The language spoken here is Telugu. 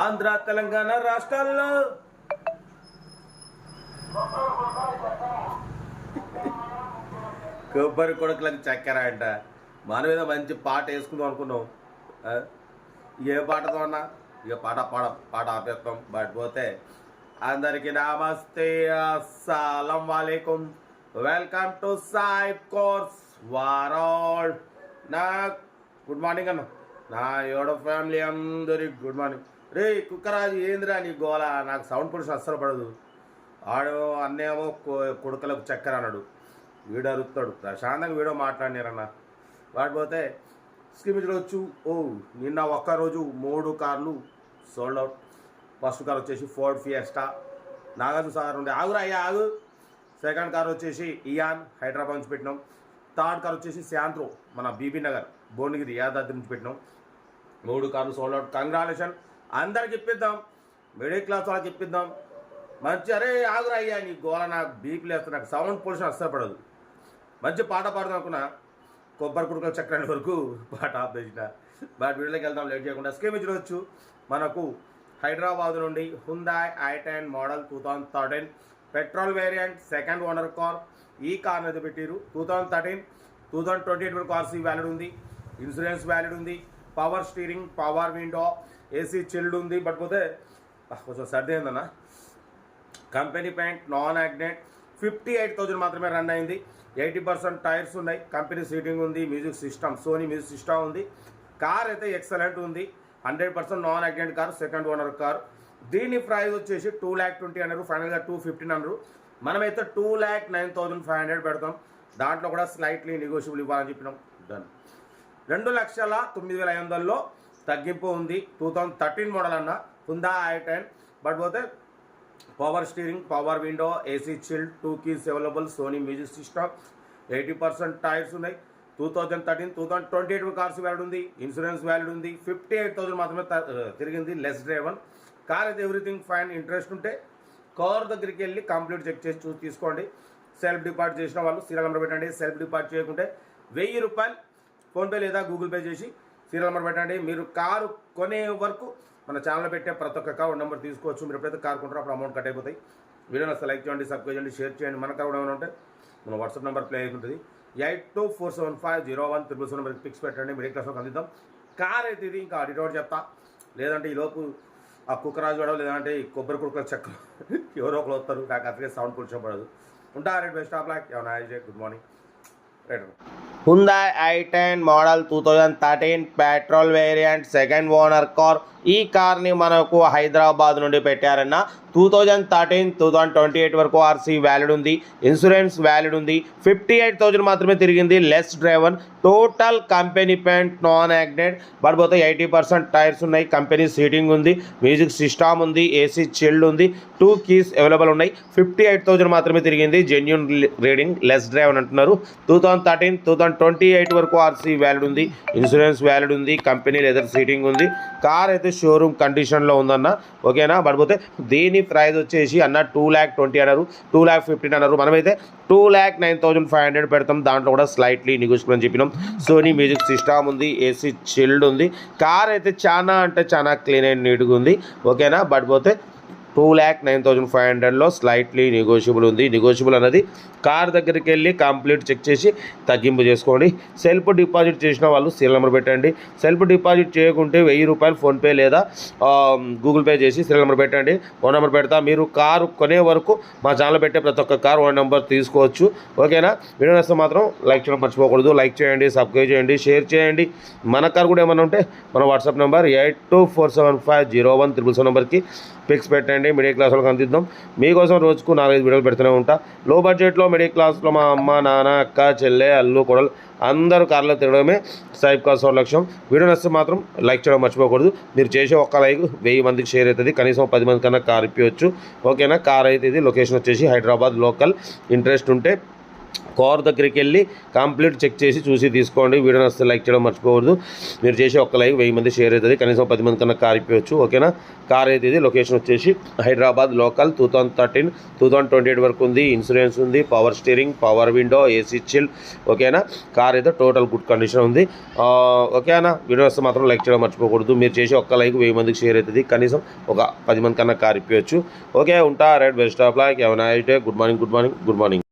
ఆంధ్ర తెలంగాణ రాష్ట్రాల్లో కొబ్బరి కొడుకులకు చక్కెర అంట. మన మీద మంచి పాట వేసుకుందాం అనుకున్నాం. ఏ పాటతో అన్నా ఇక పాట ఆపేస్తాం. బట్ పోతే అందరికీ నమస్తే, అస్సలం వాలేకుం, వెల్కమ్ టు సాయి కోర్స్ వారాల్. నా గుడ్ మార్నింగ్ అన్న, నా యోడో ఫ్యామిలీ అందరికి గుడ్ మార్నింగ్. రే కుక్కరాజు ఏందిరా నీ గోల? నాకు సౌండ్ పొల్యూషన్ అస్సలు పడదు. ఆడు అన్నేమో కొడుకులకు చక్కెర అన్నాడు, వీడు అరుస్తాడు. ప్రశాంతంగా వీడియో మాట్లాడినారన్న. వాడిపోతే స్కిమిజ్లో వచ్చు. నిన్న ఒక్కరోజు 3 కార్లు సోల్డ్ అవుట్. ఫస్ట్ కార్ వచ్చేసి ఫోర్డ్ ఫియస్టా, నాగార్జున సాగర్ ఉండే. ఆగు. సెకండ్ కార్ వచ్చేసి ఇయాన్, హైదరాబాద్ నుంచి పెట్టినాం. థర్డ్ కార్ వచ్చేసి శాంత్రో, మన బీబీ నగర్ భువనగిరి యాదాద్రి నుంచి పెట్టినాం. 3 కార్లు సోల్డ్ అవుట్. కంగ్రాచులేషన్. అందరికి ఇప్పిద్దాం, మిడిల్ క్లాస్ వాళ్ళకి ఇప్పిద్దాం. మంచి. అరే ఆగురా అయ్యా నీ గోల, నాకు బీపీ లేస్తుంది, నాకు సౌండ్ పొల్యూషన్ అస్సలు పడదు. మంచి పాట పాడదాం అనుకున్నా, కొబ్బరి కుడుకల చక్రాల వరకు పాట ఆపేసిన. బట్ వీడియోకి వెళ్దాం లేట్ చేయకుండా. స్కీమ్ ఇచ్చుకోవచ్చు. మనకు హైదరాబాద్ నుండి హుందాయ్ i10 model 2013 petrol variant, second owner car. ఈ కార్ అయితే పెట్టారు 2013, 2028 వరకు ఆర్సీ వ్యాలిడ్ ఉంది, ఇన్సూరెన్స్ వ్యాలిడ్ ఉంది, power steering, power window, AC chilled ఉంది. బట్ పోతే కొంచెం సర్ది అయిందన్న. కంపెనీ పెయింట్, నాన్ యాక్సిడెంట్, 58,000 మాత్రమే రన్ అయింది. 80% టైర్స్ ఉన్నాయి. కంపెనీ సీటింగ్ ఉంది, music system, Sony music system ఉంది. కార్ అయితే ఎక్సలెంట్ ఉంది. 100% non accident car, second owner car. దీని ప్రైస్ వచ్చేసి 2,20,000 అన్నారు, ఫైనల్గా 215 అన్నారు. మనమైతే 2,09,500 పెడతాం. దాంట్లో కూడా స్లైట్లీ నెగోషియబుల్ ఇవ్వాలని చెప్పినాం. డన్. 2,09,500లో తగ్గింపు ఉంది. 2013 మోడల్ అన్న హుందాయ్ i10. బట్ పోతే power steering, power window, AC chilled, 2 keys available, Sony music system, 80% tyres ఉన్నాయి. 2013, 2028 కార్స్ వ్యాలిడ్ ఉంది, ఇన్సూరెన్స్ వ్యాలిడ్ ఉంది. 58,000 మాత్రమే తిరిగింది, లెస్ డ్రైవన్. కార్ అయితే ఎవ్రీథింగ్ ఫైన్. ఇంట్రెస్ట్ ఉంటే కార్ దగ్గరికి వెళ్ళి కంప్లీట్ చెక్ చేసి చూసి తీసుకోండి. సెల్ఫ్ డిపాజిట్ చేసిన వాళ్ళు సీరియల్ నెంబర్ పెట్టండి. సెల్ఫ్ డిపాజిట్ చేయకుంటే 1000 రూపాయలు ఫోన్పే లేదా గూగుల్ పే చేసి సీరియల్ నెంబర్ పెట్టండి. మీరు కారు కొనే వరకు మన ఛానల్ పెట్టే ప్రతి ఒక్క అకౌంట్ నెంబర్ తీసుకోవచ్చు. మీరు ఎప్పుడైతే కార్ కొంటారో అప్పుడు అమౌంట్ కట్ అయిపోతాయి. వీడియోని అసలు లైక్ చేయండి, సబ్స్క్రైబ్ చేయండి, షేర్ చేయండి. మన కార్ కూడా ఏమైనా ఉంటే మన వాట్సాప్ నెంబర్ ప్లే అవుతుంటుంది. 8247501777 నెంబర్కి పిక్స్ పెట్టండి. మిడిల్ క్లాస్లో అందిద్దాం. కార్ అయితే ఇది ఇంకా అడిటోడ్ చెప్తా, లేదంటే ఈలోపు ఆ కుక్కరాజు కూడా, లేదంటే ఈ కొబ్బరి కుడుకుల చెక్క ఎవరో ఒకరు వస్తారు. నాకు అతకే సౌండ్ పొల్యూషన్ పడదు. ఉంటా రేట్ బెస్ట్ ఆఫ్ లక్. ఏమన్నా good morning. హుందాయ్ i10 model 2013 petrol variant, second owner car. ఈ కార్ని మనకు హైదరాబాద్ నుండి పెట్టారన్న. 2013, 2028 వరకు ఆర్సీ వ్యాలిడ్ ఉంది, ఇన్సూరెన్స్ వ్యాలిడ్ ఉంది. 58,000 మాత్రమే తిరిగింది, less driven. Total company paint, non accident. పడిపోతే 80% టైర్స్ ఉన్నాయి. కంపెనీ సీటింగ్ ఉంది, మ్యూజిక్ సిస్టమ్ ఉంది, ఏసీ చిల్డ్ ఉంది, 2 కీస్ అవైలబుల్ ఉన్నాయి. 58,000 మాత్రమే తిరిగింది, జెన్యూన్ రీడింగ్, లెస్ డ్రైవన్ అంటున్నారు. 2013, 2028 వరకు ఆర్సీ వ్యాలిడ్ ఉంది, ఇన్సూరెన్స్ వ్యాలిడ్ ఉంది, కంపెనీ లెదర్ సీటింగ్ ఉంది. కార్ అయితే షోరూమ్ కండిషన్లో ఉందన్న. ఓకేనా. పడిపోతే దీని ప్రైస్ వచ్చేసి అన్న 2,20,000 అన్నారు, 2,15,000 అన్నారు. మనమైతే 2,09,500 పెడతాం. దాంట్లో కూడా స్లైట్లీ నెగోషియబుల్ అని చెప్పినాం. సోనీ మ్యూజిక్ సిస్టమ్ ఉంది, ఏసీ చిల్డ్ ఉంది. కార్ అయితే చాలా అంటే చాలా క్లీన్ అండ్ నీట్గా ఉంది. ఓకేనా. బట్ పోతే 2,09,500లో స్లైట్లీ నెగోషియబుల్ ఉంది. నెగోషియబుల్ అన్నది కార్ దగ్గరికి వెళ్ళి కంప్లీట్ చెక్ చేసి తగ్గింపు చేసుకోండి. సెల్ఫ్ డిపాజిట్ చేసిన వాళ్ళు సీరియల్ నెంబర్ పెట్టండి. సెల్ఫ్ డిపాజిట్ చేయకుంటే 1000 రూపాయలు ఫోన్పే లేదా గూగుల్ పే చేసి సీరియల్ నెంబర్ పెట్టండి. ఫోన్ నెంబర్ పెడతా. మీరు కారు కొనే వరకు మా ఛానల్ పెట్టే ప్రతి ఒక్క కార్ ఫోన్ నెంబర్ తీసుకోవచ్చు. ఓకేనా. వీడియో నచ్చితే మాత్రం లైక్ చేయడం మర్చిపోకూడదు. లైక్ చేయండి, సబ్స్క్రైబ్ చేయండి, షేర్ చేయండి. మన కార్ కూడా ఏమైనా ఉంటే మన వాట్సాప్ నెంబర్ 8247501777 నెంబర్కి పిక్స్ పెట్టండి. మిడిల్ క్లాస్ వాళ్ళకి అందిద్దాం. మీకోసం రోజుకు 4-5 వీడియోలు పెడుతూనే ఉంటా. లో బడ్జెట్లో మిడిల్ క్లాస్లో మా అమ్మ, నాన్న, అక్క, చెల్లె, అల్లు, కొడలు అందరూ కార్లో తిరగడమే సాయిబ్ కార్స్ లక్ష్యం. వీడియో నచ్చితే మాత్రం లైక్ చేయడం మర్చిపోకూడదు. మీరు చేసే ఒక్క లైక్ 1000 మందికి షేర్ అవుతుంది. కనీసం 10 మంది కన్నా కార్ ఇప్పవచ్చు. ఓకేనా. కార్ అయితే ఇది. లొకేషన్ వచ్చేసి హైదరాబాద్ లోకల్. ఇంట్రెస్ట్ ఉంటే కార్ దగ్గరికి వెళ్ళి కంప్లీట్ చెక్ చేసి చూసి తీసుకోండి. వీడియో నచ్చితే లైక్ చేయడం మర్చిపోవద్దు. మీరు చేసే ఒక్క లైక్ 1000 మంది షేర్ అవుతుంది, కనీసం 10 మంది కన్నా కార్ ఇప్పవచ్చు. ఓకేనా? కార్ అయితే ఇది లొకేషన్ వచ్చేసి హైదరాబాద్ లోకల్ 2028 వరకు ఉంది. ఇన్సూరెన్స్ ఉంది, power steering, power window, AC chill. ఓకేనా? కార్ అయితే టోటల్ గుడ్ కండిషన్ ఉంది. ఓకేనా? వీడియో వస్తే మాత్రం లైక్ చేయడం మర్చిపోకూడదు. మీరు చేసే ఒక్క లైక్ 1000 మందికి షేర్ అవుతుంది, కనీసం ఒక 10 మంది కన్నా కార్ ఇప్పవచ్చు. ఓకే, ఉంటా. Right, best of like. ఎవరైనా అయితే గుడ్ మార్నింగ్.